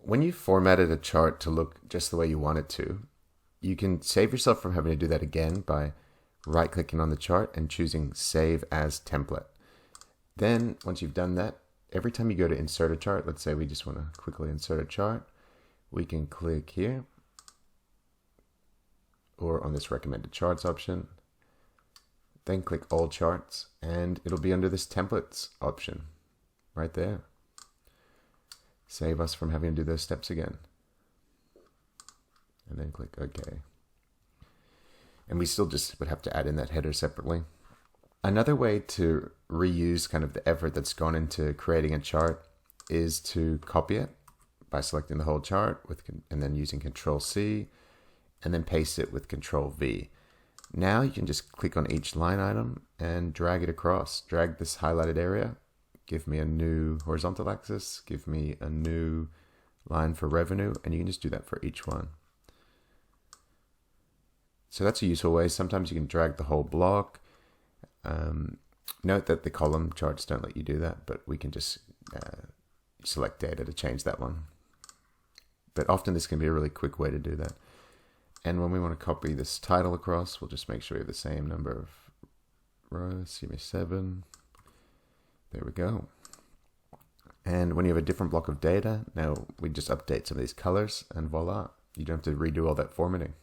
when you formatted a chart to look just the way you want it to, you can save yourself from having to do that again by right-clicking on the chart and choosing Save as Template. Then, once you've done that, every time you go to insert a chart, let's say we just want to quickly insert a chart, we can click here, or on this recommended charts option, then click all charts, and it'll be under this templates option right there. Save us from having to do those steps again. And then click OK. And we still just would have to add in that header separately. Another way to reuse kind of the effort that's gone into creating a chart is to copy it by selecting the whole chart and then using Control C and then paste it with Control V. Now you can just click on each line item and drag it across. Drag this highlighted area, give me a new horizontal axis, give me a new line for revenue, and you can just do that for each one. So that's a useful way. Sometimes you can drag the whole block. Note that the column charts don't let you do that, but we can just select data to change that one. But often this can be a really quick way to do that. And when we want to copy this title across, we'll just make sure we have the same number of rows. Give me 7. There we go. And when you have a different block of data, now we just update some of these colors and voila, you don't have to redo all that formatting.